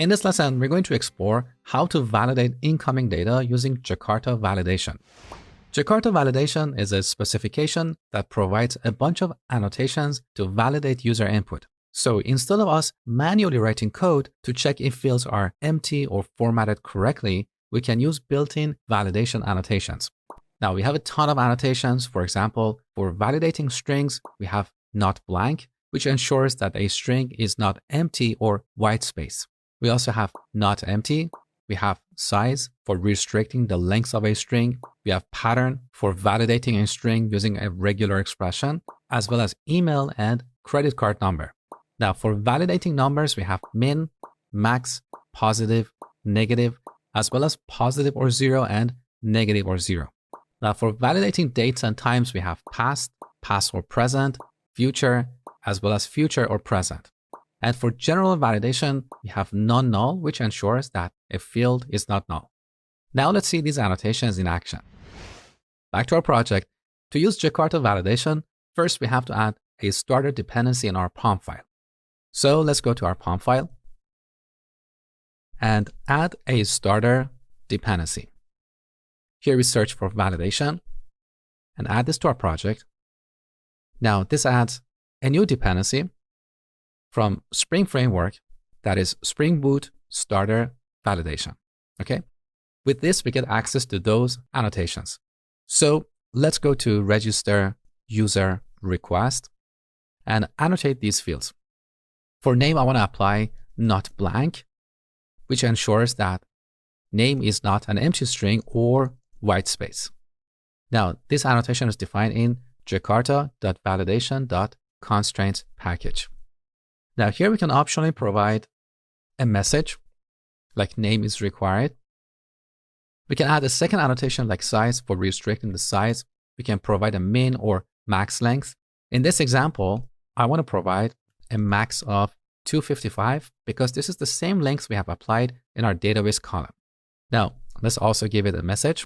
In this lesson, we're going to explore how to validate incoming data using Jakarta validation. Jakarta validation is a specification that provides a bunch of annotations to validate user input. So instead of us manually writing code to check if fields are empty or formatted correctly, we can use built-in validation annotations. Now we have a ton of annotations. For example, for validating strings, we have not blank, which ensures that a string is not empty or white space. We also have not empty. We have size for restricting the length of a string. We have pattern for validating a string using a regular expression, as well as email and credit card number. Now for validating numbers, we have min, max, positive, negative, as well as positive or zero and negative or zero. Now for validating dates and times, we have past, past or present, future, as well as future or present. And for general validation, we have non-null, which ensures that a field is not null. Now let's see these annotations in action. Back to our project. To use Jakarta validation, first we have to add a starter dependency in our POM file. So let's go to our POM file and add a starter dependency. Here we search for validation and add this to our project. Now this adds a new dependency from Spring Framework, that is Spring Boot Starter Validation. Okay. With this, we get access to those annotations. So let's go to register user request and annotate these fields. For name, I want to apply not blank, which ensures that name is not an empty string or white space. Now, this annotation is defined in jakarta.validation.constraints package. Now here we can optionally provide a message like name is required. We can add a second annotation like size for restricting the size. We can provide a min or max length. In this example, I want to provide a max of 255 because this is the same length we have applied in our database column. Now let's also give it a message.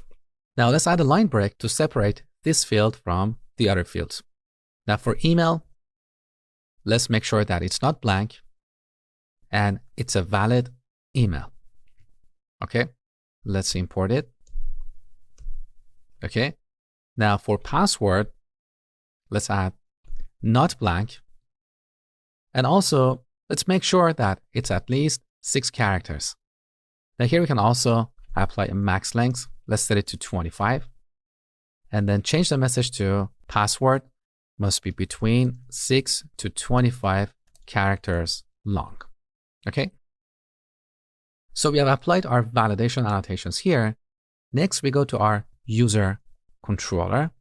Now let's add a line break to separate this field from the other fields. Now for email, let's make sure that it's not blank and it's a valid email. Okay, let's import it. Okay, now for password, let's add not blank. And also, let's make sure that it's at least 6 characters. Now here we can also apply a max length. Let's set it to 25. And then change the message to password must be between 6 to 25 characters long. Okay. So we have applied our validation annotations here. Next, we go to our user controller.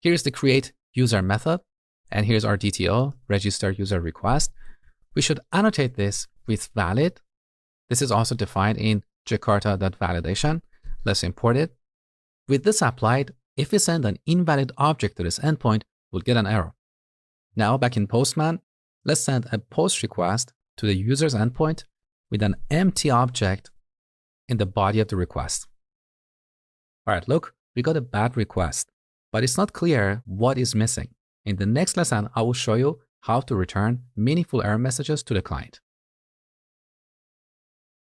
Here's the create user method. And here's our DTO, register user request. We should annotate this with valid. This is also defined in jakarta.validation. Let's import it. With this applied, if we send an invalid object to this endpoint, we'll get an error. Now back in Postman, let's send a post request to the user's endpoint with an empty object in the body of the request. All right, look, we got a bad request, but it's not clear what is missing. In the next lesson, I will show you how to return meaningful error messages to the client.